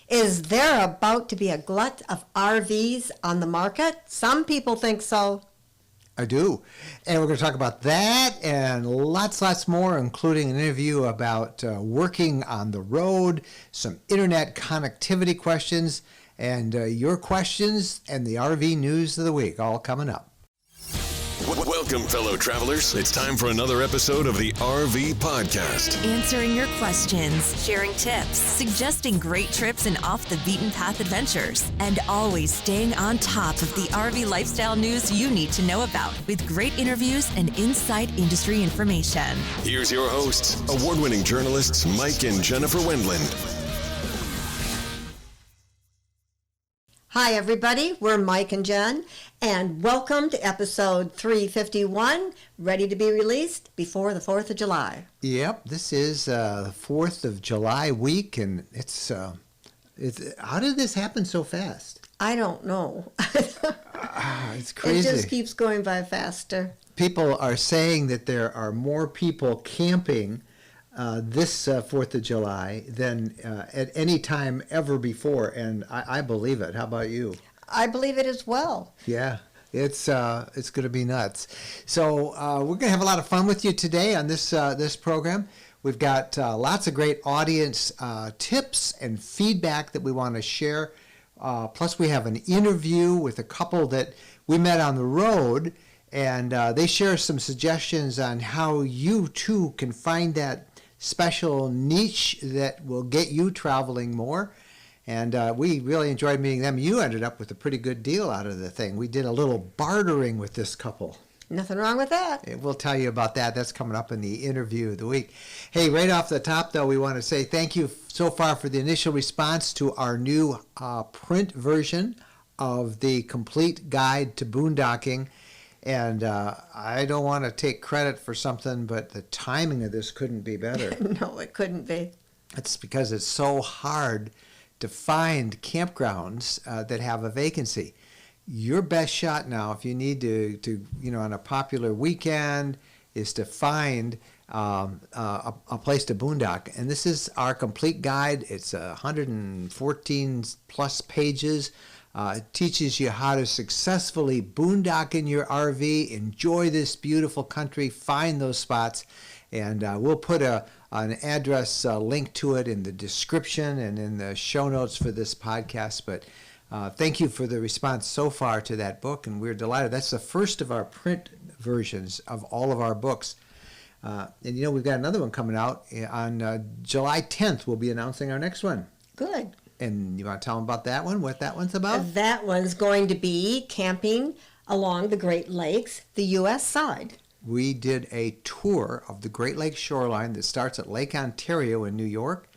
Is there about to be a glut of RVs on the market? Some people think so. I do. And we're going to talk about that and lots more, including an interview about working on the road, some internet connectivity questions, and your questions and the RV news of the week, all coming up. Welcome, fellow travelers. It's time for another episode of the RV Podcast. Answering your questions, sharing tips, suggesting great trips and off-the-beaten-path adventures, and always staying on top of the RV lifestyle news you need to know about with great interviews and inside industry information. Here's your hosts, award-winning journalists Mike and Jennifer Wendland. Hi, everybody. We're Mike and Jen, and welcome to episode 351, ready to be released before the 4th of July. Yep, this is the 4th of July week, and it's how did this happen so fast? I don't know. It's crazy. It just keeps going by faster. People are saying that there are more people camping this 4th of July than at any time ever before, and I believe it. How about you? I believe it as well. Yeah, it's going to be nuts. So we're going to have a lot of fun with you today on this program. We've got lots of great audience tips and feedback that we want to share. Plus, we have an interview with a couple that we met on the road, and they share some suggestions on how you too can find that special niche that will get you traveling more. And we really enjoyed meeting them. You ended up with a pretty good deal out of the thing. We did a little bartering with this couple. Nothing wrong with that. We'll tell you about that. That's coming up in the interview of the week. Hey, right off the top, though, we want to say thank you so far for the initial response to our new print version of the complete guide to boondocking. And I don't want to take credit for something, but the timing of this couldn't be better. No, it couldn't be. It's because it's so hard to find campgrounds that have a vacancy. Your best shot now, if you need to on a popular weekend, is to find a place to boondock. And this is our complete guide. It's 114 plus pages. It teaches you how to successfully boondock in your RV, enjoy this beautiful country, find those spots, and we'll put an address link to it in the description and in the show notes for this podcast. But thank you for the response so far to that book, and we're delighted. That's the first of our print versions of all of our books. And we've got another one coming out on July 10th. We'll be announcing our next one. Good. And you want to tell them about that one, what that one's about? That one's going to be camping along the Great Lakes, the U.S. side. We did a tour of the Great Lakes shoreline that starts at Lake Ontario in New York,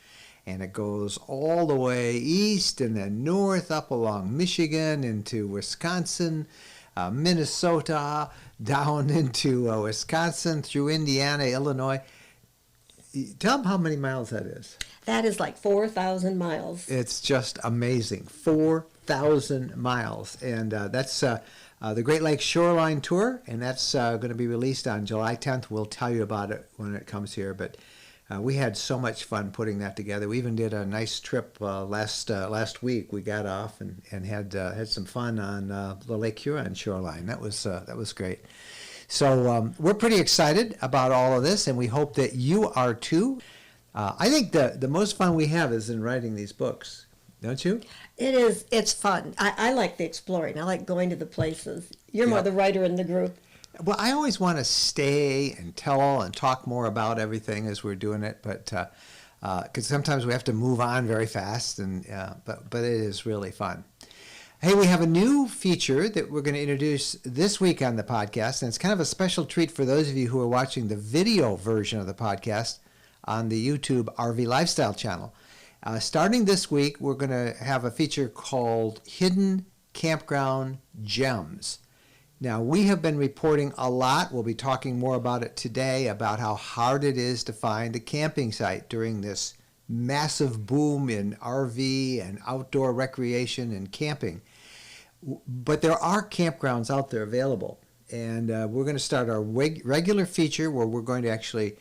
and it goes all the way east and then north up along Michigan into Wisconsin, Minnesota, down into Wisconsin, through Indiana, Illinois. Tell them how many miles that is. That is like 4,000 miles. It's just amazing. 4,000 miles. And that's the Great Lakes Shoreline Tour, and that's going to be released on July 10th. We'll tell you about it when it comes here. But we had so much fun putting that together. We even did a nice trip last week. We got off and had some fun on the Lake Huron shoreline. That was great. So we're pretty excited about all of this, and we hope that you are too. I think the most fun we have is in writing these books, don't you? It is. It's fun. I like the exploring. I like going to the places. You're more the writer in the group. Well, I always want to stay and tell and talk more about everything as we're doing it, but because sometimes we have to move on very fast, and but it is really fun. Hey, we have a new feature that we're going to introduce this week on the podcast, and it's kind of a special treat for those of you who are watching the video version of the podcast on the YouTube RV Lifestyle channel. Starting this week, we're going to have a feature called Hidden Campground Gems. Now, we have been reporting a lot. We'll be talking more about it today, about how hard it is to find a camping site during this massive boom in RV and outdoor recreation and camping. But there are campgrounds out there available. And we're going to start our regular feature where we're going to actually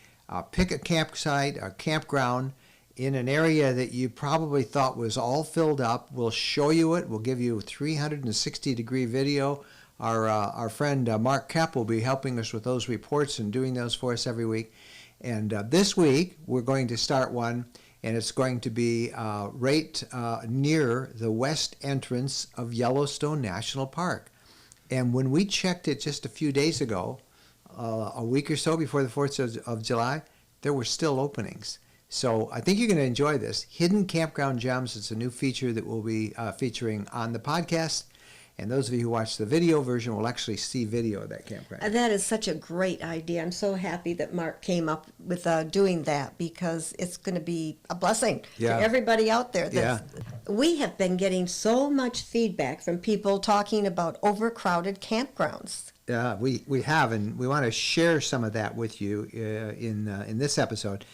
pick a campsite, a campground, in an area that you probably thought was all filled up. We'll show you it. We'll give you a 360-degree video. Our friend Mark Kapp will be helping us with those reports and doing those for us every week. And this week, we're going to start one, and it's going to be right near the west entrance of Yellowstone National Park. And when we checked it just a few days ago, a week or so before the 4th of July, there were still openings. So I think you're going to enjoy this. Hidden Campground Gems. It's a new feature that we'll be featuring on the podcast. And those of you who watch the video version will actually see video of that campground. That is such a great idea. I'm so happy that Mark came up with doing that, because it's going to be a blessing to everybody out there. We have been getting so much feedback from people talking about overcrowded campgrounds. Yeah, we have, and we want to share some of that with you in this episode,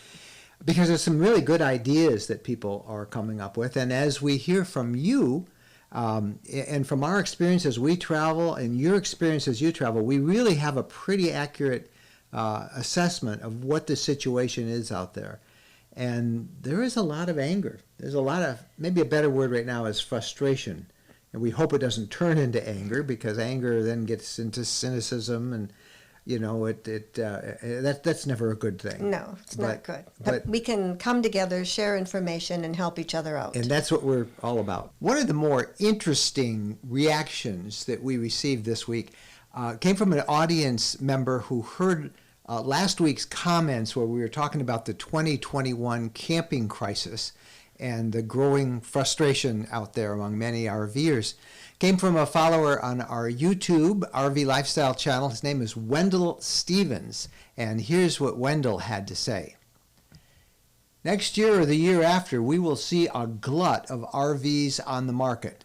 because there's some really good ideas that people are coming up with. And as we hear from you, and from our experience as we travel and your experience as you travel, we really have a pretty accurate assessment of what the situation is out there. And there is a lot of anger. There's a lot of, maybe a better word right now is frustration. And we hope it doesn't turn into anger, because anger then gets into cynicism, and that's never a good thing. No, it's not good. But we can come together, share information, and help each other out. And that's what we're all about. One of the more interesting reactions that we received this week came from an audience member who heard last week's comments where we were talking about the 2021 camping crisis and the growing frustration out there among many RVers. Came from a follower on our YouTube RV Lifestyle channel. His name is Wendell Stevens, and here's what Wendell had to say. Next year or the year after, we will see a glut of RVs on the market.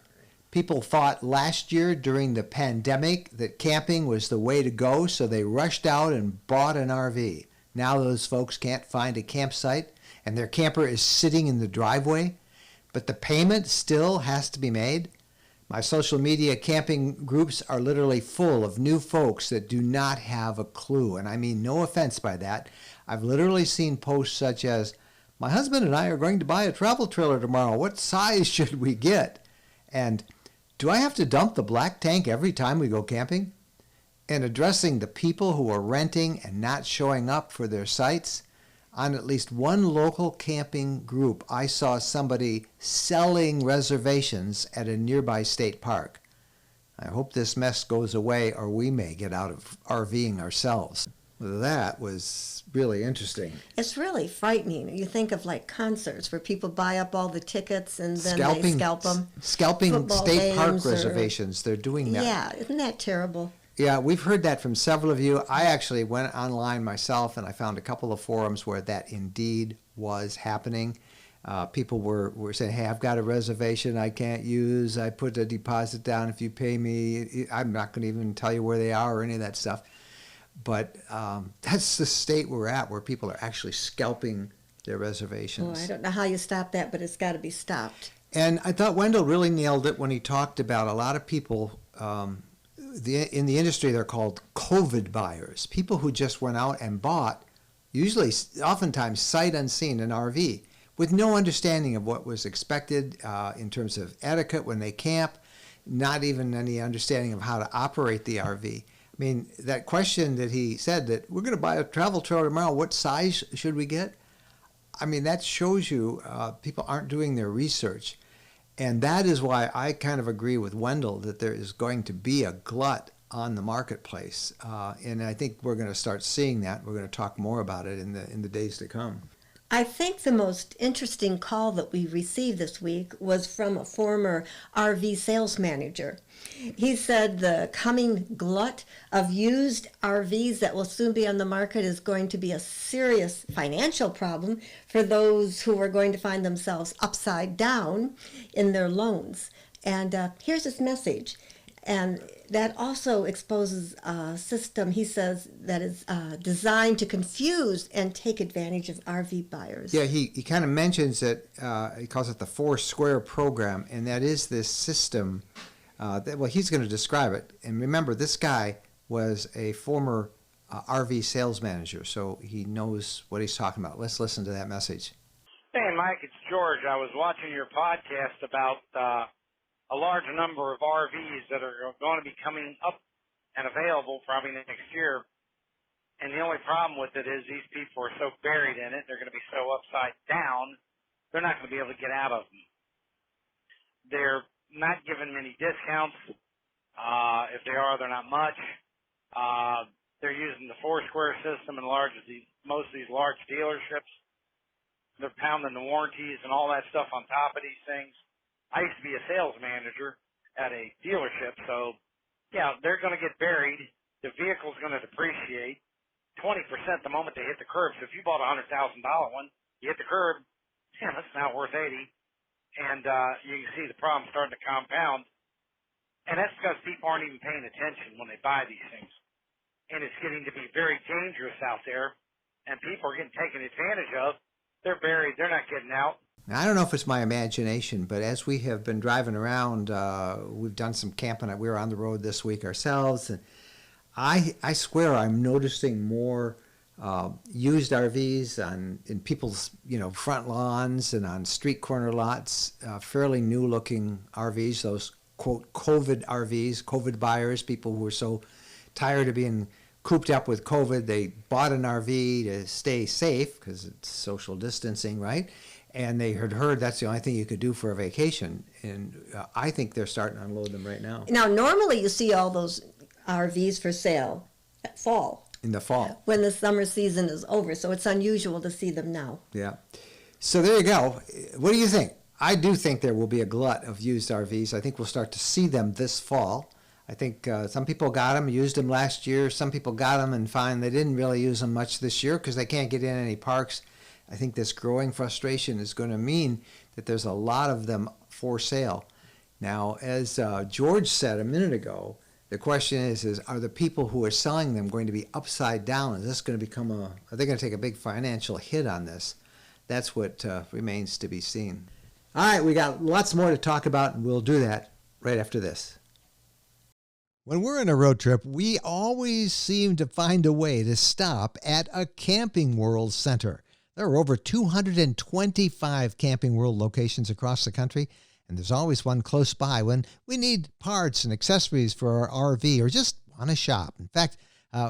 People thought last year during the pandemic that camping was the way to go, so they rushed out and bought an RV. Now those folks can't find a campsite, and their camper is sitting in the driveway, but the payment still has to be made. My social media camping groups are literally full of new folks that do not have a clue, and I mean no offense by that. I've literally seen posts such as, "My husband and I are going to buy a travel trailer tomorrow. What size should we get?" And, "Do I have to dump the black tank every time we go camping?" And addressing the people who are renting and not showing up for their sites. On at least one local camping group, I saw somebody selling reservations at a nearby state park. I hope this mess goes away, or we may get out of RVing ourselves. That was really interesting. It's really frightening. You think of like concerts where people buy up all the tickets and then they scalp them. Scalping Football state park games reservations. They're doing that. Yeah, isn't that terrible? Yeah, we've heard that from several of you. I actually went online myself, and I found a couple of forums where that indeed was happening. People were saying, "Hey, I've got a reservation I can't use. I put a deposit down if you pay me. I'm not going to even tell you where they are or any of that stuff." But that's the state we're at, where people are actually scalping their reservations. Oh, I don't know how you stop that, but it's got to be stopped. And I thought Wendell really nailed it when he talked about a lot of people in the industry. They're called COVID buyers, people who just went out and bought, oftentimes sight unseen, an RV with no understanding of what was expected in terms of etiquette when they camp, not even any understanding of how to operate the RV. I mean, that question that he said that we're going to buy a travel trailer tomorrow, what size should we get? I mean, that shows you people aren't doing their research. And that is why I kind of agree with Wendell that there is going to be a glut on the marketplace. And I think we're going to start seeing that. We're going to talk more about it in the days to come. I think the most interesting call that we received this week was from a former RV sales manager. He said the coming glut of used RVs that will soon be on the market is going to be a serious financial problem for those who are going to find themselves upside down in their loans. And here's his message. And that also exposes a system, he says, that is designed to confuse and take advantage of RV buyers. Yeah, he kind of mentions it, he calls it the 4 Square program, and that is this system, he's going to describe it. And remember, this guy was a former RV sales manager, so he knows what he's talking about. Let's listen to that message. Hey, Mike, it's George. I was watching your podcast about a large number of RVs that are going to be coming up and available probably next year. And the only problem with it is these people are so buried in it, they're going to be so upside down, they're not going to be able to get out of them. They're not given many discounts. If they are, they're not much. They're using the Foursquare system in most of these large dealerships. They're pounding the warranties and all that stuff on top of these things. I used to be a sales manager at a dealership, so yeah, they're going to get buried. The vehicle's going to depreciate 20% the moment they hit the curb. So if you bought a $100,000 one, you hit the curb, yeah, that's now worth 80. And you can see the problem starting to compound. And that's because people aren't even paying attention when they buy these things. And it's getting to be very dangerous out there, and people are getting taken advantage of. They're buried. They're not getting out. Now, I don't know if it's my imagination, but as we have been driving around, we've done some camping. We were on the road this week ourselves, and I swear I'm noticing more used RVs in people's front lawns and on street corner lots. Fairly new looking RVs, those quote COVID RVs, COVID buyers, people who are so tired of being cooped up with COVID, they bought an RV to stay safe because it's social distancing, right? And they had heard that's the only thing you could do for a vacation. And I think they're starting to unload them right now. Now, normally you see all those RVs for sale at fall. In the fall. When the summer season is over. So it's unusual to see them now. Yeah. So there you go. What do you think? I do think there will be a glut of used RVs. I think we'll start to see them this fall. I think some people got them, used them last year. Some people got them and find they didn't really use them much this year because they can't get in any parks. I think this growing frustration is going to mean that there's a lot of them for sale. Now, as George said a minute ago, the question is are the people who are selling them going to be upside down? Is this going to become are they going to take a big financial hit on this? That's what remains to be seen. All right, we got lots more to talk about, and we'll do that right after this. When we're on a road trip, we always seem to find a way to stop at a Camping World center. There are over 225 Camping World locations across the country, and there's always one close by when we need parts and accessories for our RV or just want to shop. In fact,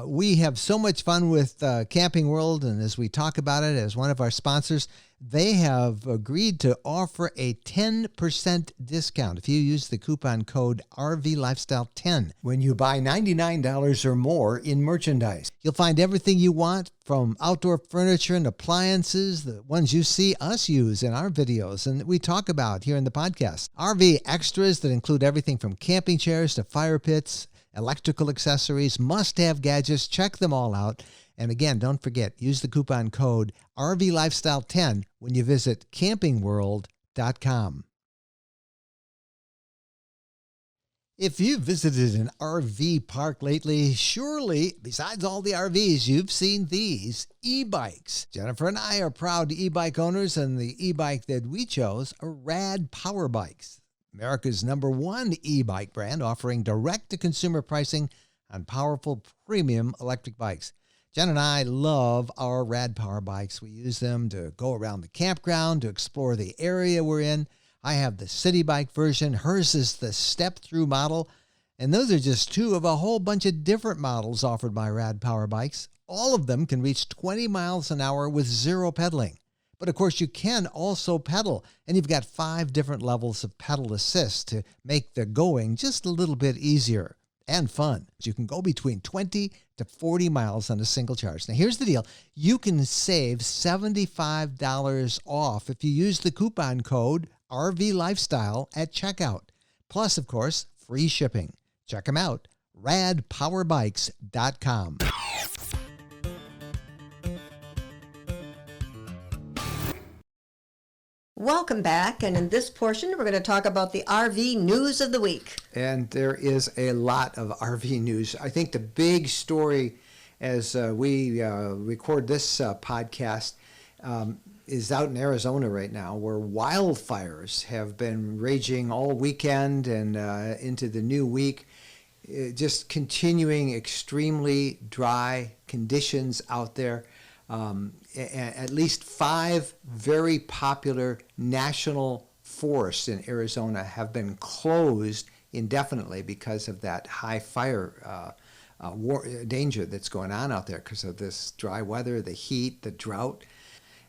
we have so much fun with Camping World, and as we talk about it as one of our sponsors, they have agreed to offer a 10% discount if you use the coupon code RVLifestyle10 when you buy $99 or more in merchandise. You'll find everything you want from outdoor furniture and appliances, the ones you see us use in our videos and that we talk about here in the podcast. RV extras that include everything from camping chairs to fire pits, electrical accessories, must-have gadgets. Check them all out. And again, don't forget, use the coupon code RVLifestyle10 when you visit campingworld.com. If you've visited an RV park lately, surely, besides all the RVs, you've seen these e-bikes. Jennifer and I are proud e-bike owners, and the e-bike that we chose are Rad Power Bikes, America's #1 e-bike brand, offering direct-to-consumer pricing on powerful premium electric bikes. Jen and I love our Rad Power Bikes. We use them to go around the campground, to explore the area we're in. I have the city bike version. Hers is the step-through model. And those are just two of a whole bunch of different models offered by Rad Power Bikes. All of them can reach 20 miles an hour with zero pedaling. But of course, you can also pedal, and you've got 5 different levels of pedal assist to make the going just a little bit easier and fun. You can go between 20 to 40 miles on a single charge. Now, here's the deal. You can save $75 off if you use the coupon code RVLifestyle at checkout. Plus, of course, free shipping. Check them out, radpowerbikes.com. Welcome back, and in this portion, we're going to talk about the RV news of the week. And there is a lot of RV news. I think the big story as we record this podcast is out in Arizona right now, where wildfires have been raging all weekend and into the new week. Just continuing extremely dry conditions out there. At least 5 very popular national forests in Arizona have been closed indefinitely because of that high fire danger that's going on out there because of this dry weather, the heat, the drought.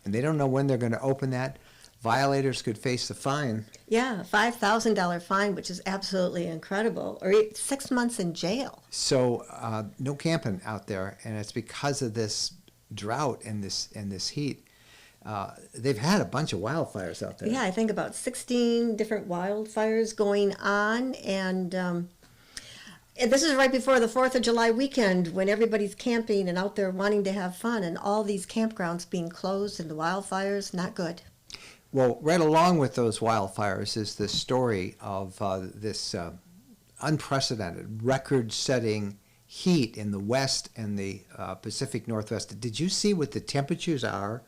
And they don't know when they're going to open that. Violators could face a fine. Yeah, $5,000 fine, which is absolutely incredible, or 6 months in jail. So no camping out there, and it's because of this drought and this heat. They've had a bunch of wildfires out there. Yeah, I think about 16 different wildfires going on, and this is right before the 4th of July weekend when everybody's camping and out there wanting to have fun, and all these campgrounds being closed and the wildfires, not good. Well, right along with those wildfires is the story of this unprecedented, record-setting heat in the West and the Pacific Northwest. Did you see what the temperatures are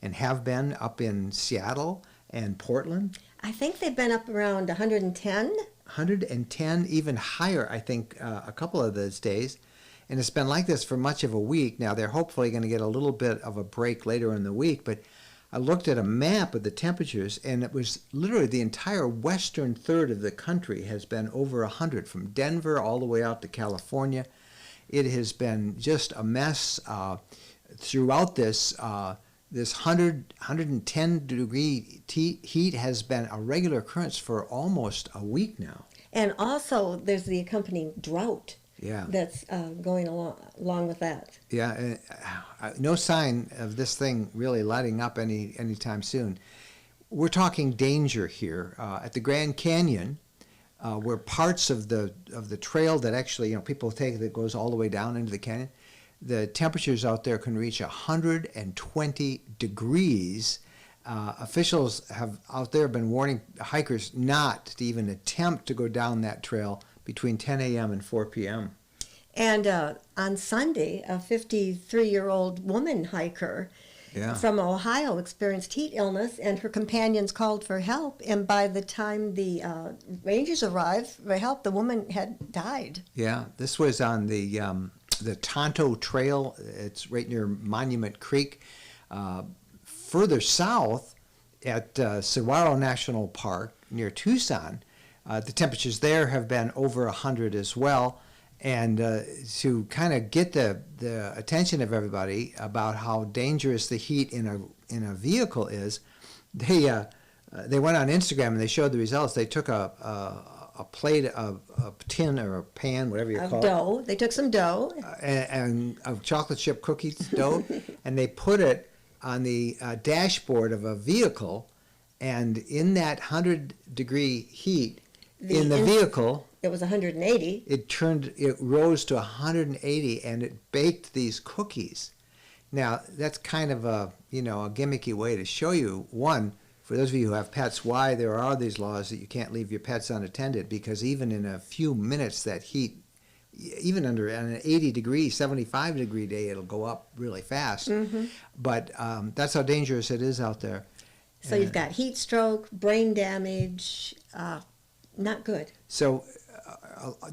and have been up in Seattle and Portland? I think they've been up around 110. 110, even higher, I think, a couple of those days. And it's been like this for much of a week. Now, they're hopefully going to get a little bit of a break later in the week, but I looked at a map of the temperatures, and it was literally the entire western third of the country has been over 100, from Denver all the way out to California. It has been just a mess throughout this. This 110-degree heat has been a regular occurrence for almost a week now. And also, there's the accompanying drought. Yeah. That's going along with that. Yeah, no sign of this thing really letting up anytime soon. We're talking danger here at the Grand Canyon, where parts of the trail that actually people take that goes all the way down into the canyon. The temperatures out there can reach 120 degrees. Officials have out there been warning hikers not to even attempt to go down that trail between 10 a.m. and 4 p.m. And on Sunday, a 53-year-old woman hiker from Ohio experienced heat illness, and her companions called for help. And by the time the rangers arrived for help, the woman had died. Yeah, this was on the Tonto Trail. It's right near Monument Creek. Further south at Saguaro National Park near Tucson, the temperatures there have been over 100 as well. And to kind of get the attention of everybody about how dangerous the heat in a vehicle is, they went on Instagram and they showed the results. They took a plate of a tin or a pan, whatever you call it. Dough. They took some dough. And of chocolate chip cookies dough, and they put it on the dashboard of a vehicle, and in that 100-degree heat in the vehicle, it was 180. It rose to 180, and it baked these cookies. Now, that's kind of a gimmicky way to show you, one, for those of you who have pets, why there are these laws that you can't leave your pets unattended, because even in a few minutes, that heat, even under an 80-degree, 75-degree day, it'll go up really fast. Mm-hmm. But that's how dangerous it is out there. So you've got heat stroke, brain damage, not good. So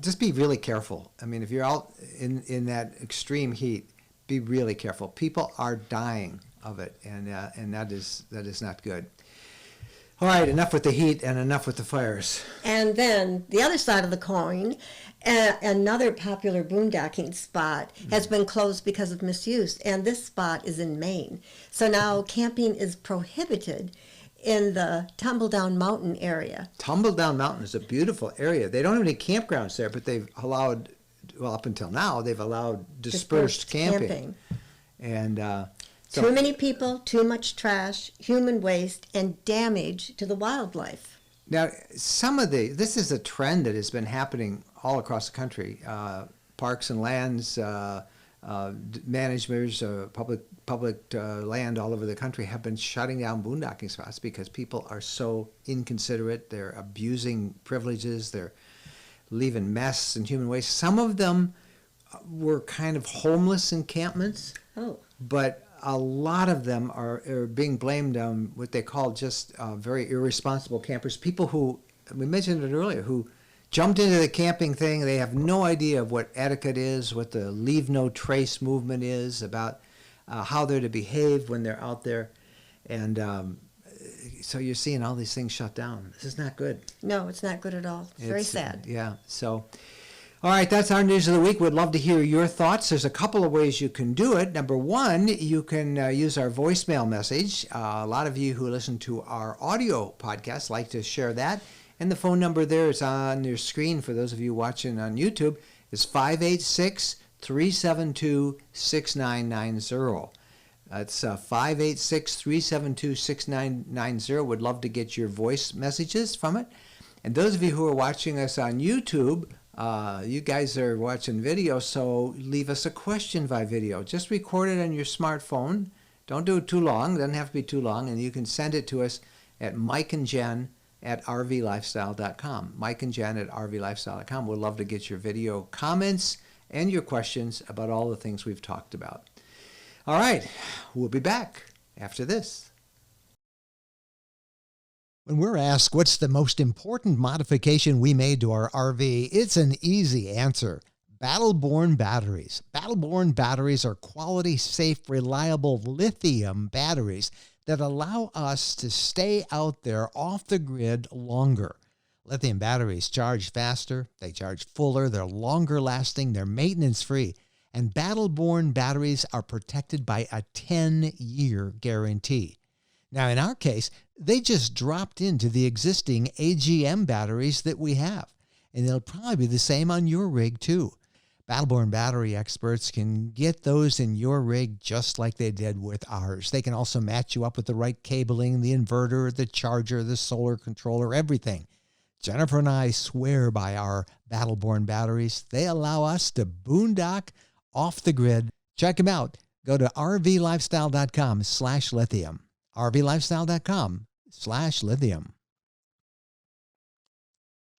just be really careful. I mean, if you're out in that extreme heat, be really careful. People are dying of it, and that is not good. All right, enough with the heat and enough with the fires. And then the other side of the coin, another popular boondocking spot has been closed because of misuse, and this spot is in Maine. So now camping is prohibited in the Tumbledown Mountain area. Tumbledown Mountain is a beautiful area. They don't have any campgrounds there, but they've allowed, well, up until now, they've allowed dispersed camping. And too many people, too much trash, human waste, and damage to the wildlife. Now, this is a trend that has been happening all across the country. Parks and lands, managers, public land all over the country have been shutting down boondocking spots because people are so inconsiderate. They're abusing privileges. They're leaving mess and human waste. Some of them were kind of homeless encampments. Oh. But a lot of them are being blamed on what they call just very irresponsible campers. People who, we mentioned it earlier, who jumped into the camping thing. They have no idea of what etiquette is, what the leave no trace movement is, about how they're to behave when they're out there. And so you're seeing all these things shut down. This is not good. No, it's not good at all. It's very sad. Yeah. So, all right, that's our news of the week. We'd love to hear your thoughts. There's a couple of ways you can do it. Number one, you can use our voicemail message. A lot of you who listen to our audio podcast like to share that. And the phone number there is on your screen for those of you watching on YouTube. Is 586-372-6990. That's 586-372-6990. Would love to get your voice messages from it. And those of you who are watching us on YouTube, you guys are watching video, so leave us a question by video. Just record it on your smartphone. Don't do it too long. It doesn't have to be too long. And you can send it to us at mikeandjen@rvlifestyle.com. mikeandjen@rvlifestyle.com. We'd love to get your video comments and your questions about all the things we've talked about. All right, we'll be back after this. When we're asked what's the most important modification we made to our RV, it's an easy answer. Battle-Born batteries. Battle-Born batteries are quality, safe, reliable lithium batteries that allow us to stay out there off the grid longer. Lithium batteries charge faster, they charge fuller, they're longer lasting, they're maintenance-free. And Battle-Born batteries are protected by a 10-year guarantee. Now, in our case, they just dropped into the existing AGM batteries that we have. And they'll probably be the same on your rig, too. Battle-Born battery experts can get those in your rig just like they did with ours. They can also match you up with the right cabling, the inverter, the charger, the solar controller, everything. Jennifer and I swear by our Battle-Born batteries. They allow us to boondock off the grid. Check them out. Go to rvlifestyle.com/lithium. rvlifestyle.com/lithium.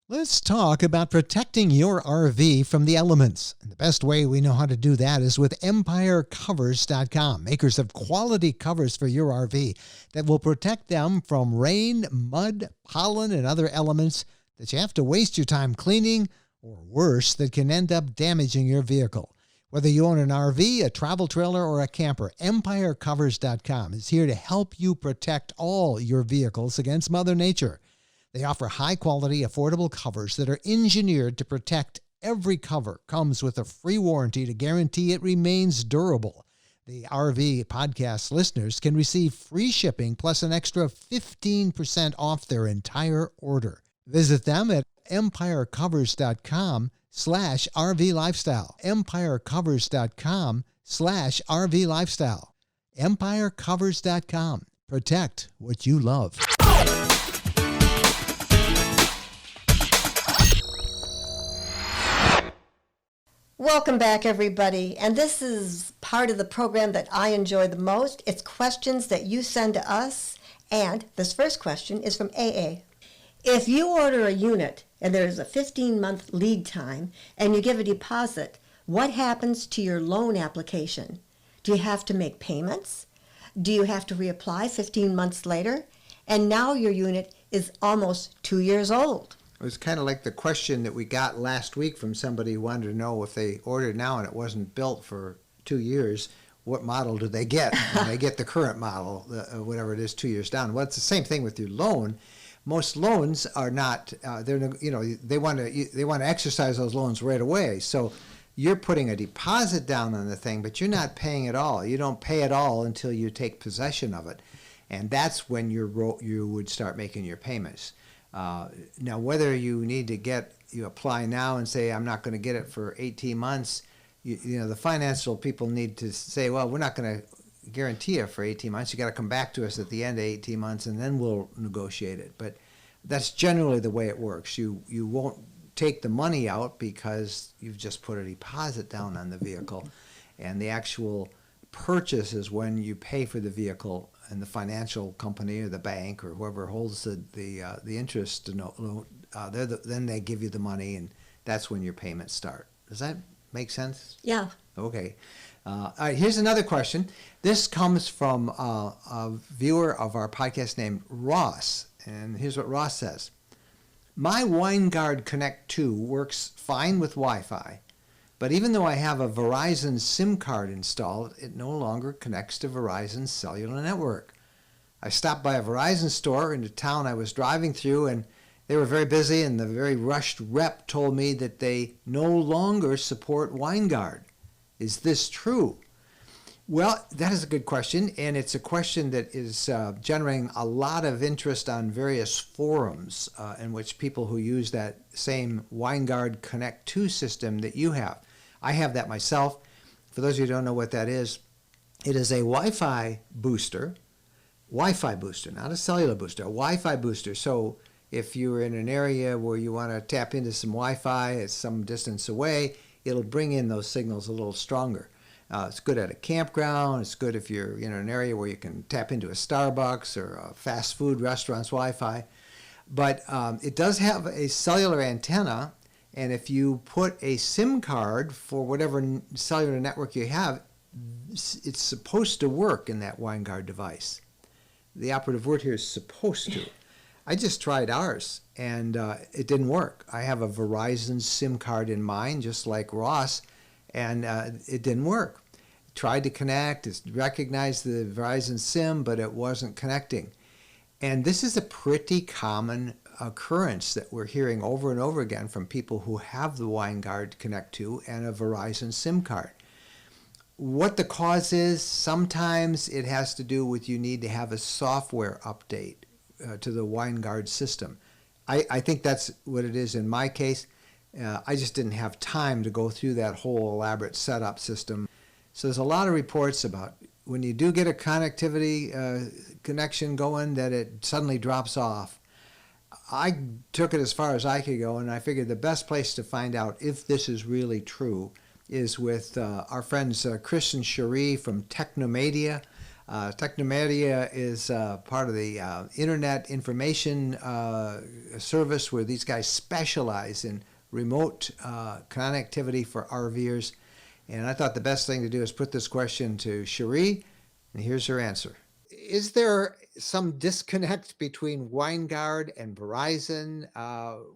Let's talk about protecting your RV from the elements. And the best way we know how to do that is with EmpireCovers.com, makers of quality covers for your RV that will protect them from rain, mud, pollen, and other elements that you have to waste your time cleaning, or worse, that can end up damaging your vehicle. Whether you own an RV, a travel trailer, or a camper, EmpireCovers.com is here to help you protect all your vehicles against Mother Nature. They offer high-quality, affordable covers that are engineered to protect. Every cover comes with a free warranty to guarantee it remains durable. The RV podcast listeners can receive free shipping plus an extra 15% off their entire order. Visit them at EmpireCovers.com/RVLifestyle. EmpireCovers.com/RVLifestyle. EmpireCovers.com. Protect what you love. Welcome back, everybody. And this is part of the program that I enjoy the most. It's questions that you send to us. And this first question is from AA. If you order a unit and there's a 15-month lead time and you give a deposit, what happens to your loan application? Do you have to make payments? Do you have to reapply 15 months later? And now your unit is almost 2 years old. It was kind of like the question that we got last week from somebody who wanted to know if they ordered now and it wasn't built for 2 years, what model do they get? And they get the current model, whatever it is, 2 years down. Well, it's the same thing with your loan. Most loans are not. They want to exercise those loans right away. So you're putting a deposit down on the thing, but you're not paying it all. You don't pay it all until you take possession of it, and that's when you would start making your payments. Now, whether you need to you apply now and say, I'm not going to get it for 18 months, the financial people need to say, well, we're not going to guarantee it for 18 months. You got to come back to us at the end of 18 months and then we'll negotiate it. But that's generally the way it works. You won't take the money out because you've just put a deposit down on the vehicle. And the actual purchase is when you pay for the vehicle, and the financial company or the bank or whoever holds the interest, then they give you the money, and that's when your payments start. Does that make sense? Yeah. Okay. All right, here's another question. This comes from a viewer of our podcast named Ross, and here's what Ross says. My WineGuard Connect 2 works fine with Wi-Fi, But even though I have a Verizon SIM card installed, it no longer connects to Verizon's cellular network. I stopped by a Verizon store in the town I was driving through, and they were very busy, and the very rushed rep told me that they no longer support WineGuard. Is this true? Well, that is a good question, and it's a question that is generating a lot of interest on various forums in which people who use that same WineGuard Connect 2 system that you have. I have that myself. For those of you who don't know what that is, it is a Wi-Fi booster, not a cellular booster, a Wi-Fi booster. So if you're in an area where you want to tap into some Wi-Fi at some distance away, it'll bring in those signals a little stronger. It's good at a campground. It's good if you're in an area where you can tap into a Starbucks or a fast food restaurant's Wi-Fi. But it does have a cellular antenna, and if you put a SIM card for whatever cellular network you have, it's supposed to work in that WineGuard device. The operative word here is supposed to. I just tried ours, and it didn't work. I have a Verizon SIM card in mine, just like Ross, and it didn't work. Tried to connect, it recognized the Verizon SIM, but it wasn't connecting. And this is a pretty common occurrence that we're hearing over and over again from people who have the WineGuard Connect 2 and a Verizon SIM card. What the cause is, sometimes it has to do with you need to have a software update to the WineGuard system. I think that's what it is in my case. I just didn't have time to go through that whole elaborate setup system. So there's a lot of reports about when you do get a connectivity connection going that it suddenly drops off. I took it as far as I could go, and I figured the best place to find out if this is really true is with our friends Chris and Cherie from Technomedia. Technomedia is part of the Internet Information Service, where these guys specialize in remote connectivity for RVers. And I thought the best thing to do is put this question to Cherie, and here's her answer. Is there some disconnect between WineGuard and Verizon?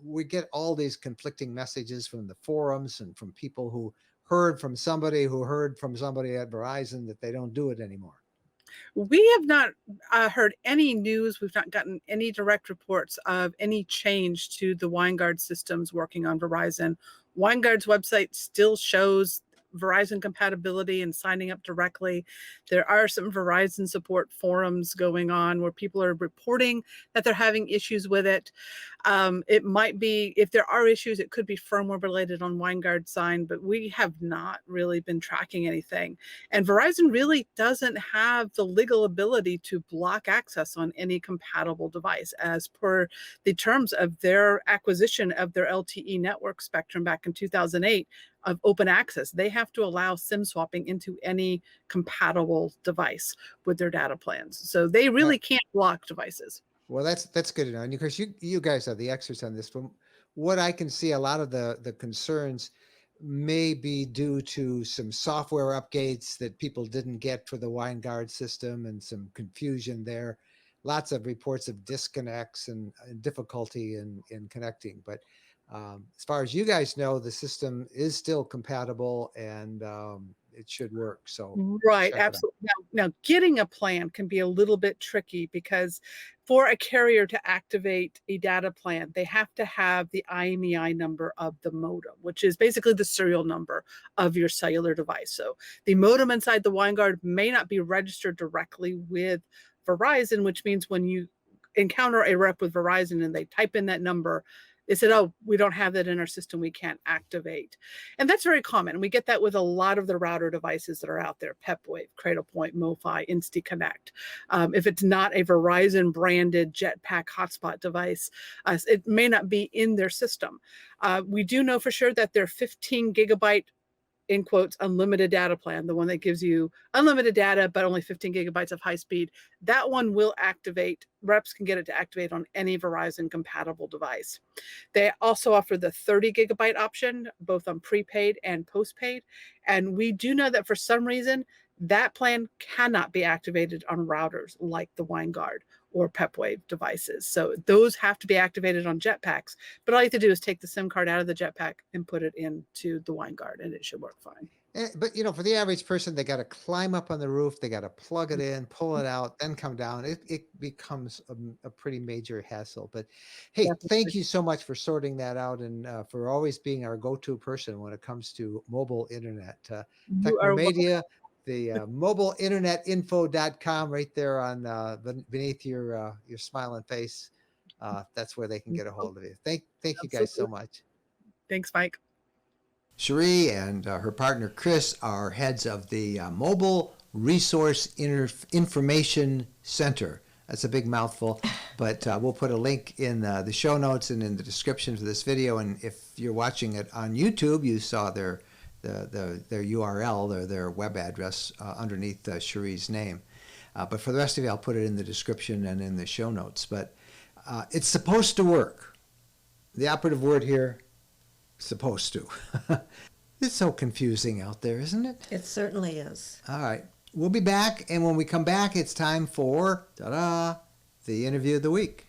We get all these conflicting messages from the forums and from people who heard from somebody at Verizon that they don't do it anymore. We have not heard any news. We've not gotten any direct reports of any change to the WineGuard systems working on Verizon. WineGuard's website still shows Verizon compatibility and signing up directly. There are some Verizon support forums going on where people are reporting that they're having issues with it. It might be, if there are issues, it could be firmware related on WineGuard's side, but we have not really been tracking anything. And Verizon really doesn't have the legal ability to block access on any compatible device as per the terms of their acquisition of their LTE network spectrum back in 2008 of open access. They have to allow SIM swapping into any compatible device with their data plans. So they really can't block devices. Well, that's good to know. And of course, you guys are the experts on this. From what I can see, a lot of the concerns may be due to some software updates that people didn't get for the WineGuard system and some confusion there. Lots of reports of disconnects and difficulty in connecting. But as far as you guys know, the system is still compatible and it should work. So right, absolutely. Now, getting a plan can be a little bit tricky because for a carrier to activate a data plan, they have to have the IMEI number of the modem, which is basically the serial number of your cellular device. So the modem inside the WineGuard may not be registered directly with Verizon, which means when you encounter a rep with Verizon and they type in that number, they said, oh, we don't have that in our system, we can't activate. And that's very common. We get that with a lot of the router devices that are out there, PepWave, Cradlepoint, MoFi, InstiConnect. If it's not a Verizon branded Jetpack hotspot device, it may not be in their system. We do know for sure that their 15 gigabyte in quotes, unlimited data plan, the one that gives you unlimited data, but only 15 gigabytes of high speed, that one will activate. Reps can get it to activate on any Verizon compatible device. They also offer the 30 gigabyte option, both on prepaid and postpaid. And we do know that for some reason, that plan cannot be activated on routers like the WineGuard. or PepWave devices. So those have to be activated on jetpacks. But all you have to do is take the SIM card out of the jetpack and put it into the Winegard, and it should work fine. But for the average person, they got to climb up on the roof, they got to plug it in, pull it out, then come down. It becomes a pretty major hassle. But hey, Definitely. thank you so much for sorting that out, and for always being our go-to person when it comes to mobile internet. You are welcome. Technomedia, the mobileinternetinfo.com, right there on beneath your smiling face. That's where they can get a hold of you. Thank you guys so much. Thanks, Mike. Cherie and her partner Chris are heads of the Mobile Resource Information Center. That's a big mouthful, but we'll put a link in the show notes and in the description for this video. And if you're watching it on YouTube, you saw their URL, their web address underneath Cherie's name. But for the rest of you, I'll put it in the description and in the show notes. But it's supposed to work. The operative word here, supposed to. It's so confusing out there, isn't it? It certainly is. All right. We'll be back, and when we come back, it's time for, the interview of the week.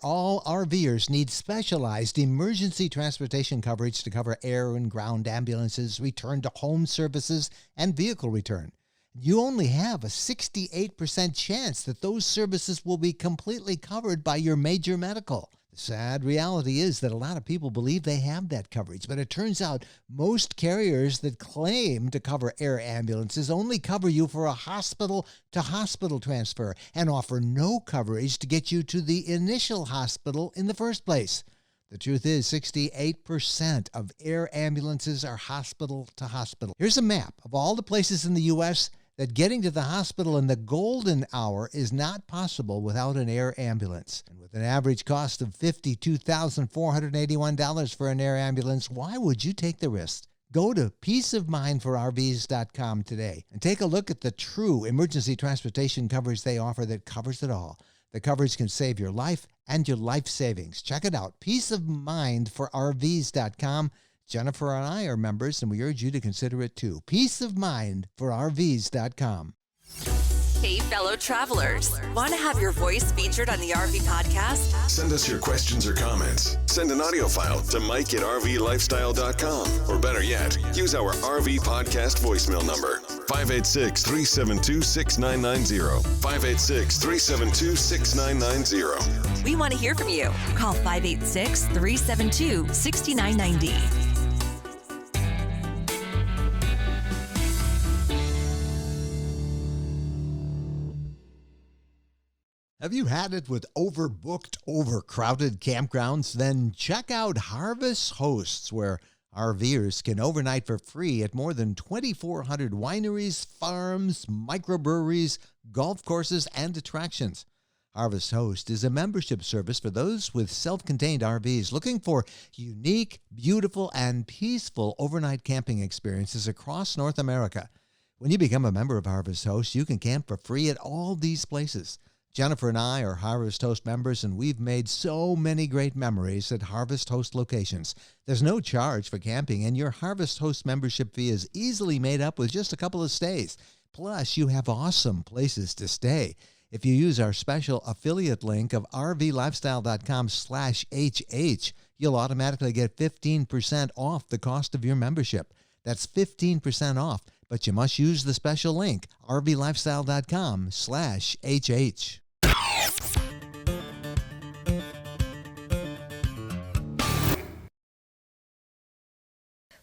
All RVers need specialized emergency transportation coverage to cover air and ground ambulances, return to home services, and vehicle return. You only have a 68% chance that those services will be completely covered by your major medical. The sad reality is that a lot of people believe they have that coverage, but it turns out most carriers that claim to cover air ambulances only cover you for a hospital-to-hospital transfer and offer no coverage to get you to the initial hospital in the first place. The truth is, 68% of air ambulances are hospital-to-hospital. Here's a map of all the places in the U.S. that getting to the hospital in the golden hour is not possible without an air ambulance. And with an average cost of $52,481 for an air ambulance, why would you take the risk? Go to peaceofmindforrvs.com today and take a look at the true emergency transportation coverage they offer that covers it all. The coverage can save your life and your life savings. Check it out, peaceofmindforrvs.com. Jennifer and I are members, and we urge you to consider it too. peaceofmindforrvs.com. Hey, fellow travelers. Want to have your voice featured on the RV podcast? Send us your questions or comments. Send an audio file to Mike at RVLifestyle.com. Or better yet, use our RV podcast voicemail number, 586-372-6990. 586-372-6990. We want to hear from you. Call 586-372-6990. Have you had it with overbooked, overcrowded campgrounds? Then check out Harvest Hosts, where RVers can overnight for free at more than 2,400 wineries, farms, microbreweries, golf courses, and attractions. Harvest Host is a membership service for those with self-contained RVs looking for unique, beautiful, and peaceful overnight camping experiences across North America. When you become a member of Harvest Host, you can camp for free at all these places. Jennifer and I are Harvest Host members, and we've made so many great memories at Harvest Host locations. There's no charge for camping, and your Harvest Host membership fee is easily made up with just a couple of stays. Plus, you have awesome places to stay. If you use our special affiliate link of rvlifestyle.com/HH, you'll automatically get 15% off the cost of your membership. That's 15% off, but you must use the special link, rvlifestyle.com/HH.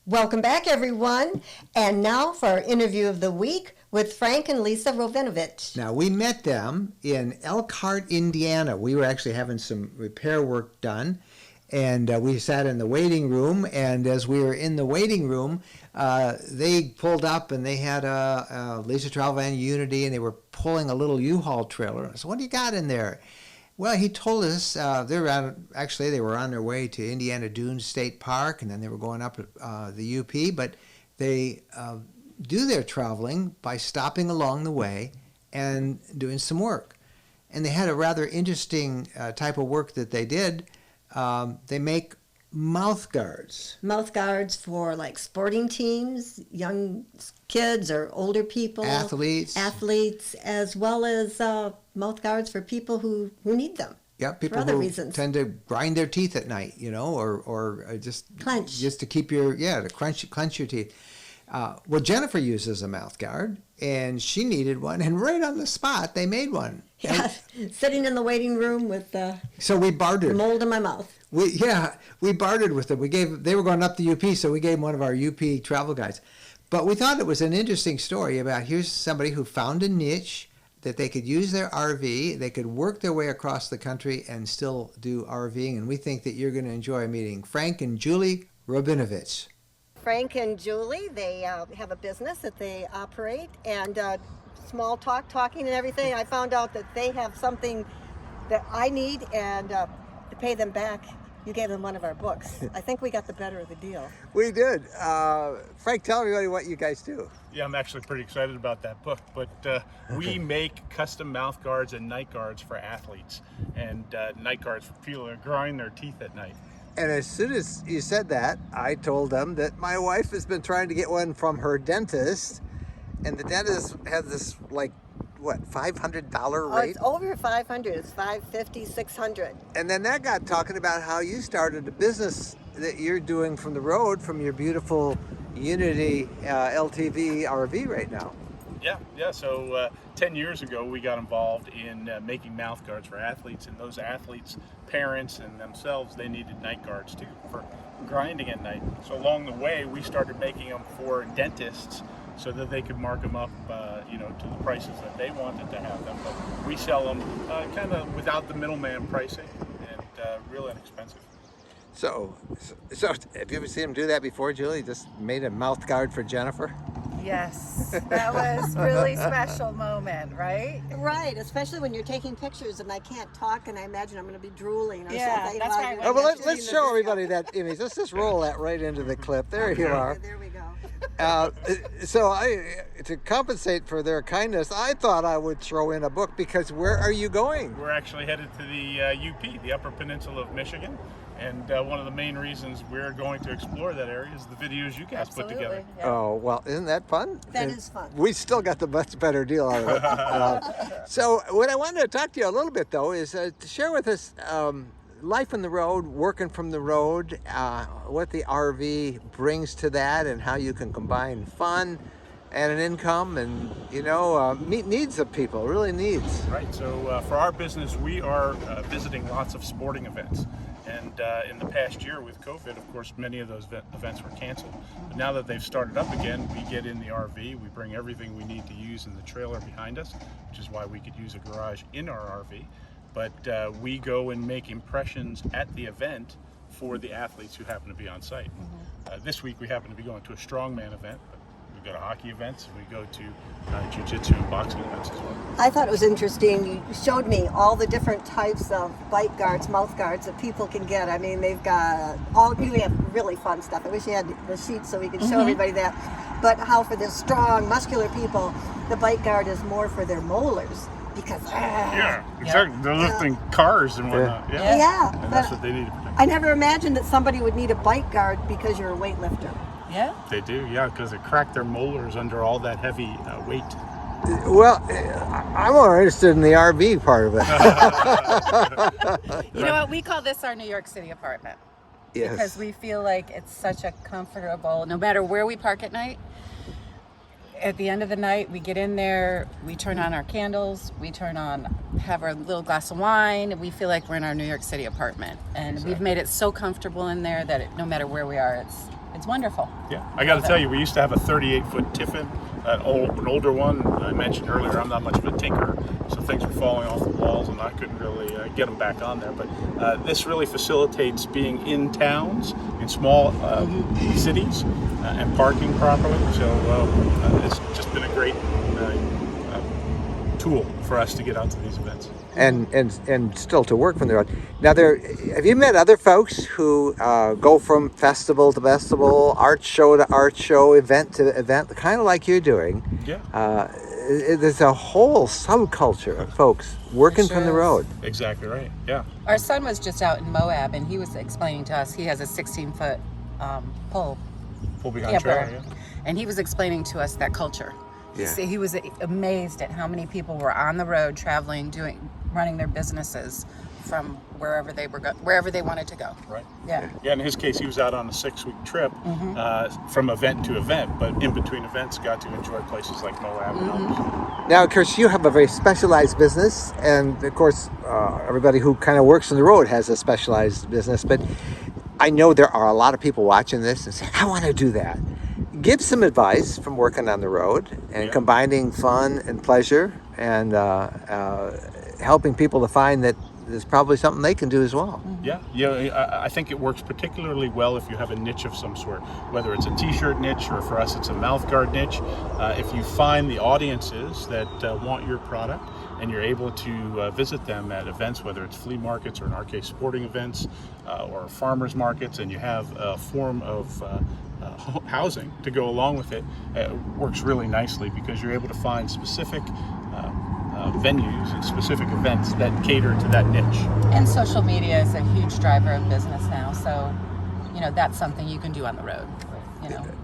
Welcome back, everyone. And now for our interview of the week with Frank and Lisa Rovinovitch. Now, we met them in Elkhart, Indiana. We were actually having some repair work done, and we sat in the waiting room, and as we were in the waiting room, they pulled up, and they had a Lisa Travel Van Unity, and they were pulling a little U-Haul trailer. I said, "What do you got in there?" Well, he told us they were on their way to Indiana Dunes State Park, and then they were going up the UP, but they do their traveling by stopping along the way and doing some work. And they had a rather interesting type of work that they did. They make Mouth guards. Mouth guards for like sporting teams, young kids or older people. Athletes. Athletes, as well as mouth guards for people who need them. Yeah, people for other who reasons. tend to grind their teeth at night, or just clench, just to keep to clench your teeth. Well, Jennifer uses a mouth guard, and she needed one, and right on the spot they made one. Yeah, sitting in the waiting room with so we bartered. Mold in my mouth. We bartered with them. They were going up the UP, so we gave them one of our UP travel guides. But we thought it was an interesting story about here's somebody who found a niche that they could use their RV, they could work their way across the country and still do RVing. And we think that you're going to enjoy meeting Frank and Julie Rovinovitch. Frank and Julie, they have a business that they operate, and small talking and everything. I found out that they have something that I need, and to pay them back, you gave them one of our books. I think we got the better of the deal. We did. Frank, tell everybody what you guys do. Yeah, I'm actually pretty excited about that book, but we make custom mouth guards and night guards for athletes, and night guards for people that grind their teeth at night. And as soon as you said that, I told them that my wife has been trying to get one from her dentist, and the dentist has this, like, what, $500 rate? It's over $500. It's $550, $600. And then that got talking about how you started a business that you're doing from the road, from your beautiful Unity LTV RV right now. Yeah. So 10 years ago, we got involved in making mouth guards for athletes, and those athletes, parents and themselves, they needed night guards too for grinding at night. So along the way, we started making them for dentists so that they could mark them up, to the prices that they wanted to have them. But we sell them kind of without the middleman pricing and real inexpensive. So have you ever seen him do that before, Julie? Just made a mouth guard for Jennifer? Yes, that was really special moment, right? Right, especially when you're taking pictures and I can't talk and I imagine I'm going to be drooling or Yeah, something. that's right. Oh, well, let's show everybody that image. Let's just roll that right into the clip. There you are. There we go. So to compensate for their kindness, I thought I would throw in a book, because where are you going? We're actually headed to the UP, the Upper Peninsula of Michigan. And one of the main reasons we're going to explore that area is the videos you guys put together. Yeah. Oh, well, isn't that fun? That is fun. We still got the much better deal out of it. So what I wanted to talk to you a little bit, though, is to share with us life on the road, working from the road, what the RV brings to that, and how you can combine fun and an income, and meet needs of people, really needs. Right, so for our business, we are visiting lots of sporting events. And in the past year with COVID, of course, many of those events were canceled. But now that they've started up again, we get in the RV, we bring everything we need to use in the trailer behind us, which is why we could use a garage in our RV. But we go and make impressions at the event for the athletes who happen to be on site. This week we happen to be going to a strongman event. We go to hockey events, we go to jiu-jitsu and boxing events as well. I thought it was interesting. You showed me all the different types of bite guards, mouth guards that people can get. I mean, they've got you have really fun stuff. I wish you had the sheets so we could show everybody that. But how for the strong, muscular people, the bite guard is more for their molars. Because yeah, exactly. They're lifting cars and whatnot. Yeah. And that's what they need to protect. I never imagined that somebody would need a bite guard because you're a weightlifter. Yeah. They do, yeah, because they crack their molars under all that heavy weight. Well, I'm more interested in the RV part of it. You know what? We call this our New York City apartment. Yes. Because we feel like it's such a comfortable, no matter where we park at night, at the end of the night, we get in there, we turn on our candles, have our little glass of wine, we feel like we're in our New York City apartment. And We've made it so comfortable in there that no matter where we are, it's wonderful. Yeah, I got to tell you, we used to have a 38-foot Tiffin, an older one. I mentioned earlier, I'm not much of a tinkerer, so things were falling off the walls and I couldn't really get them back on there. But this really facilitates being in towns, in small cities, and parking properly. So it's just been a great tool for us to get out to these events. And still to work from the road. Now, have you met other folks who go from festival to festival, art show to art show, event to event, kind of like you're doing? Yeah. there's a whole subculture of folks working from the road. Exactly right. Yeah. Our son was just out in Moab, and he was explaining to us, he has a 16-foot pole Behind camper, trailer, yeah. and he was explaining to us that culture. Yeah. He was amazed at how many people were on the road traveling, running their businesses from wherever they wanted to go. Right. Yeah. Yeah, in his case, he was out on a 6-week trip from event to event, but in between events got to enjoy places like Moab and others. Now, of course, you have a very specialized business, and of course, everybody who kind of works on the road has a specialized business, but I know there are a lot of people watching this and say, I want to do that. Give some advice from working on the road and combining fun and pleasure and helping people to find that there's probably something they can do as well. Yeah, I think it works particularly well if you have a niche of some sort, whether it's a t-shirt niche or for us it's a mouthguard niche. If you find the audiences that want your product and you're able to visit them at events, whether it's flea markets or in our case sporting events or farmers markets, and you have a form of housing to go along with it, it works really nicely because you're able to find specific venues and specific events that cater to that niche. And social media is a huge driver of business now, so that's something you can do on the road.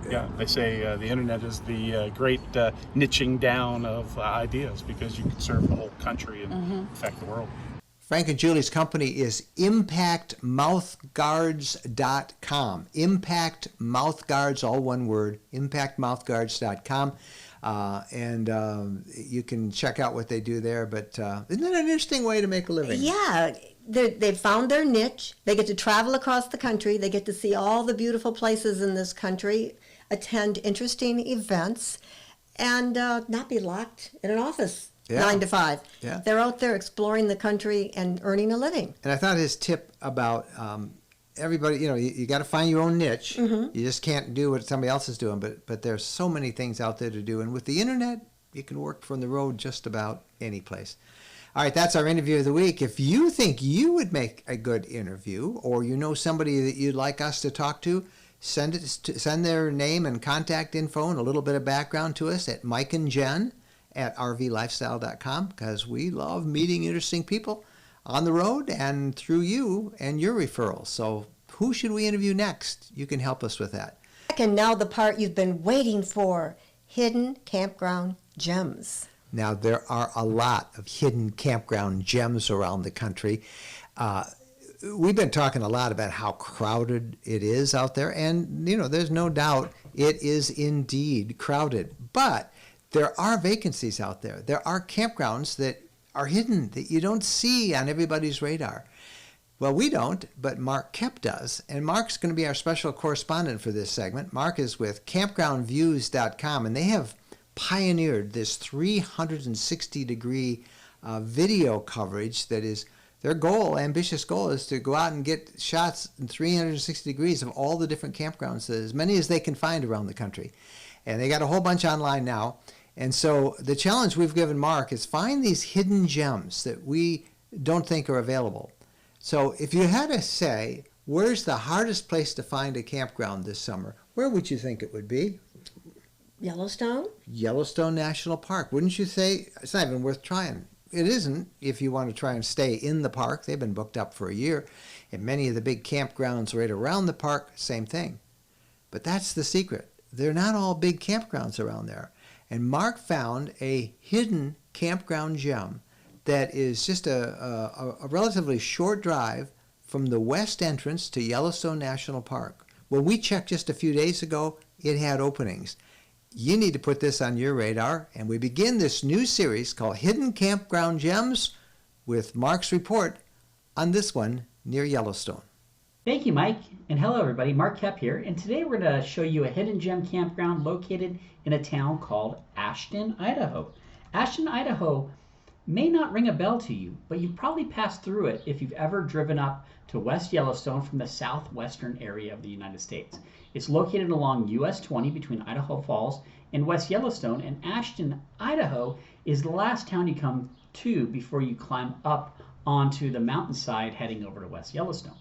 Yeah, they say the internet is the great niching down of ideas because you can serve the whole country and affect the world. Frank and Julie's company is impactmouthguards.com. Impact Mouthguards, all one word, impactmouthguards.com. And you can check out what they do there. But isn't that an interesting way to make a living? Yeah. They've found their niche. They get to travel across the country. They get to see all the beautiful places in this country, attend interesting events, and not be locked in an office 9 to 5. Yeah. They're out there exploring the country and earning a living. And I thought his tip about everybody, you got to find your own niche. You just can't do what somebody else is doing. But there's so many things out there to do. And with the internet, you can work from the road just about any place. All right, that's our interview of the week. If you think you would make a good interview, or you know somebody that you'd like us to talk to, send their name and contact info and a little bit of background to us at Mike and Jen at RVlifestyle.com, because we love meeting interesting people on the road and through you and your referrals. So who should we interview next? You can help us with that. And now the part you've been waiting for, hidden campground gems. Now, there are a lot of hidden campground gems around the country. We've been talking a lot about how crowded it is out there, and, there's no doubt it is indeed crowded. But there are vacancies out there. There are campgrounds that are hidden that you don't see on everybody's radar. Well, we don't, but Mark Kep does, and Mark's going to be our special correspondent for this segment. Mark is with campgroundviews.com, and they have pioneered this 360-degree video coverage that is their ambitious goal is to go out and get shots in 360 degrees of all the different campgrounds, as many as they can find around the country. And they got a whole bunch online now. And so the challenge we've given Mark is find these hidden gems that we don't think are available. So if you had to say, where's the hardest place to find a campground this summer, where would you think it would be? Yellowstone? Yellowstone National Park. Wouldn't you say it's not even worth trying? It isn't if you want to try and stay in the park. They've been booked up for a year. And many of the big campgrounds right around the park, same thing. But that's the secret. They're not all big campgrounds around there. And Mark found a hidden campground gem that is just a relatively short drive from the west entrance to Yellowstone National Park. When we checked just a few days ago, it had openings. You need to put this on your radar, and we begin this new series called Hidden Campground Gems with Mark's report on this one near Yellowstone. Thank you, Mike, and hello everybody, Mark Kep here, and today we're going to show you a hidden gem campground located in a town called Ashton, Idaho. Ashton, Idaho may not ring a bell to you, but you've probably passed through it if you've ever driven up to West Yellowstone from the southwestern area of the United States. It's located along US 20 between Idaho Falls and West Yellowstone, and Ashton, Idaho is the last town you come to before you climb up onto the mountainside heading over to West Yellowstone.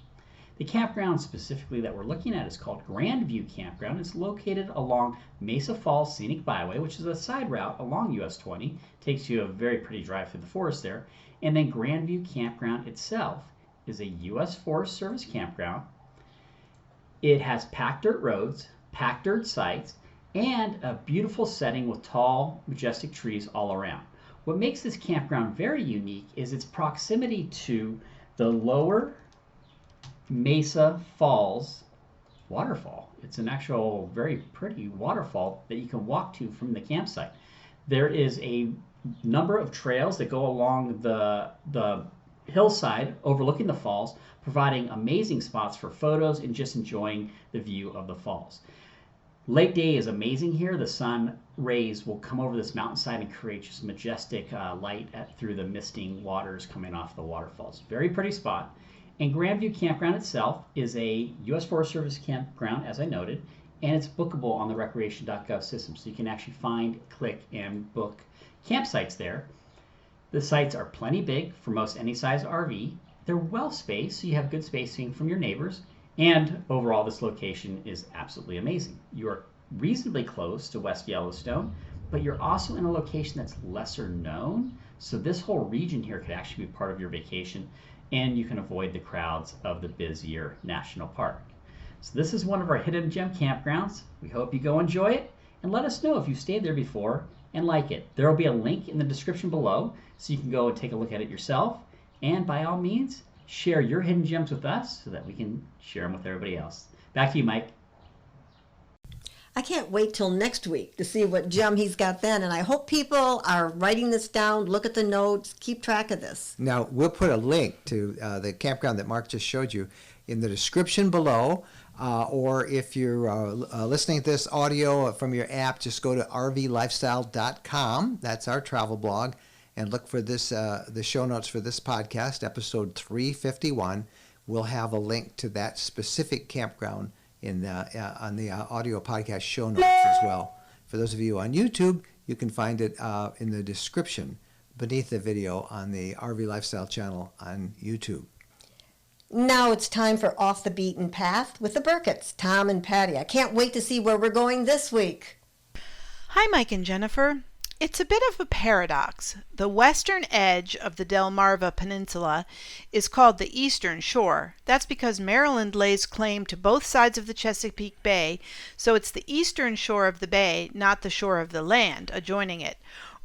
The campground specifically that we're looking at is called Grandview Campground. It's located along Mesa Falls Scenic Byway, which is a side route along US 20. Takes you a very pretty drive through the forest there. And then Grandview Campground itself is a US Forest Service campground. It has packed dirt roads, packed dirt sites, and a beautiful setting with tall, majestic trees all around. What makes this campground very unique is its proximity to the lower Mesa Falls waterfall. It's an actual very pretty waterfall that you can walk to from the campsite. There is a number of trails that go along the hillside overlooking the falls, providing amazing spots for photos and just enjoying the view of the falls. Lake day is amazing here. The sun rays will come over this mountainside and create just majestic light through the misting waters coming off the waterfalls. Very pretty spot. And Grandview Campground itself is a U.S. Forest Service campground, as I noted, and it's bookable on the recreation.gov system. So you can actually find, click, and book campsites there. The sites are plenty big for most any size RV. They're well spaced, so you have good spacing from your neighbors. And overall, this location is absolutely amazing. You are reasonably close to West Yellowstone, but you're also in a location that's lesser known. So this whole region here could actually be part of your vacation, and you can avoid the crowds of the busier national park. So this is one of our hidden gem campgrounds. We hope you go enjoy it, and let us know if you've stayed there before and like it. There will be a link in the description below, so you can go and take a look at it yourself. And by all means, share your hidden gems with us so that we can share them with everybody else. Back to you, Mike. I can't wait till next week to see what gem he's got then, and I hope people are writing this down, look at the notes, keep track of this. Now, we'll put a link to the campground that Mark just showed you in the description below, or if you're listening to this audio from your app, just go to rvlifestyle.com. That's our travel blog, and look for this the show notes for this podcast, episode 351. We'll have a link to that specific campground in on the audio podcast show notes as well. For those of you on YouTube, you can find it in the description beneath the video on the RV Lifestyle channel on YouTube. Now it's time for Off the Beaten Path with the Burketts, Tom and Patty. I can't wait to see where we're going this week. Hi, Mike and Jennifer. It's a bit of a paradox. The western edge of the Delmarva Peninsula is called the Eastern Shore. That's because Maryland lays claim to both sides of the Chesapeake Bay, so it's the eastern shore of the bay, not the shore of the land adjoining it.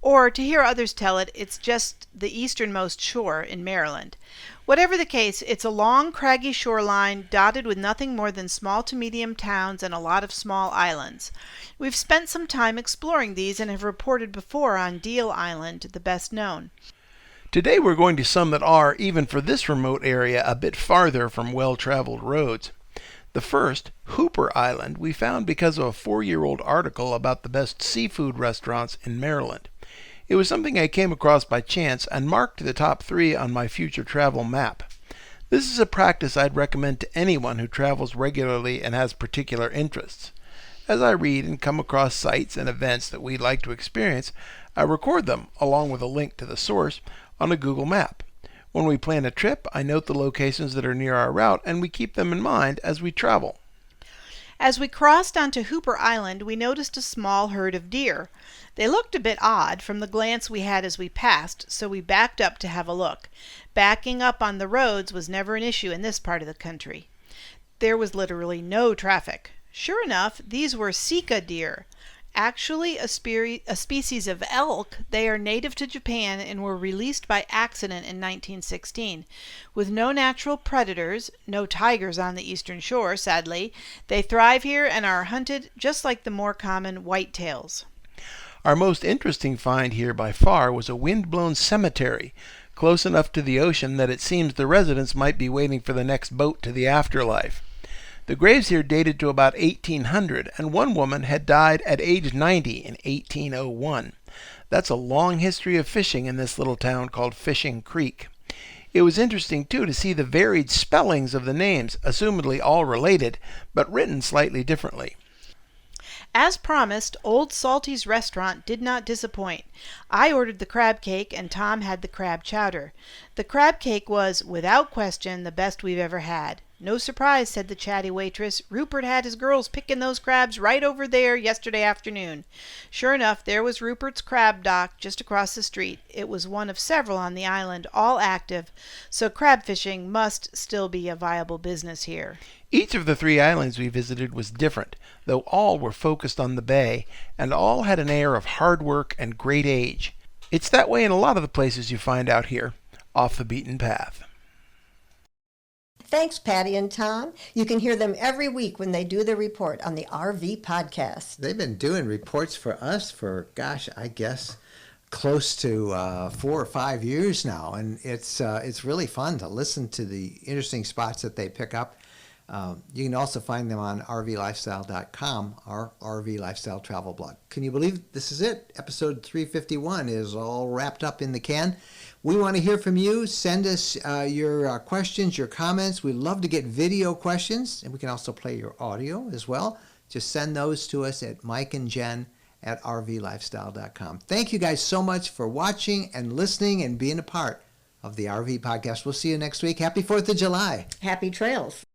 Or, to hear others tell it, it's just the easternmost shore in Maryland. Whatever the case, it's a long, craggy shoreline dotted with nothing more than small to medium towns and a lot of small islands. We've spent some time exploring these and have reported before on Deal Island, the best known. Today we're going to some that are, even for this remote area, a bit farther from well-traveled roads. The first, Hooper Island, we found because of a 4-year-old article about the best seafood restaurants in Maryland. It was something I came across by chance and marked the top 3 on my future travel map. This is a practice I'd recommend to anyone who travels regularly and has particular interests. As I read and come across sites and events that we'd like to experience, I record them, along with a link to the source, on a Google map. When we plan a trip, I note the locations that are near our route, and we keep them in mind as we travel. As we crossed onto Hooper Island, we noticed a small herd of deer. They looked a bit odd from the glance we had as we passed, so we backed up to have a look. Backing up on the roads was never an issue in this part of the country. There was literally no traffic. Sure enough, these were Sika deer. Actually a species of elk, they are native to Japan and were released by accident in 1916. With no natural predators, no tigers on the eastern shore, sadly, they thrive here and are hunted just like the more common whitetails. Our most interesting find here by far was a wind-blown cemetery, close enough to the ocean that it seems the residents might be waiting for the next boat to the afterlife. The graves here dated to about 1800, and one woman had died at age 90 in 1801. That's a long history of fishing in this little town called Fishing Creek. It was interesting, too, to see the varied spellings of the names, assumedly all related, but written slightly differently. As promised, Old Salty's restaurant did not disappoint. I ordered the crab cake and Tom had the crab chowder. The crab cake was, without question, the best we've ever had. No surprise, said the chatty waitress. Rupert had his girls picking those crabs right over there yesterday afternoon. Sure enough, there was Rupert's crab dock just across the street. It was one of several on the island, all active, so crab fishing must still be a viable business here. Each of the 3 islands we visited was different, though all were focused on the bay, and all had an air of hard work and great age. It's that way in a lot of the places you find out here, off the beaten path. Thanks, Patty and Tom. You can hear them every week when they do the report on the RV podcast. They've been doing reports for us for, gosh, I guess close to 4 or 5 years now, and it's really fun to listen to the interesting spots that they pick up. You can also find them on rvlifestyle.com, our RV Lifestyle Travel blog. Can you believe this is it? Episode 351 is all wrapped up in the can. We want to hear from you. Send us your questions, your comments. We love to get video questions, and we can also play your audio as well. Just send those to us at mikeandjen@rvlifestyle.com. Thank you guys so much for watching and listening and being a part of the RV podcast. We'll see you next week. Happy 4th of July. Happy trails.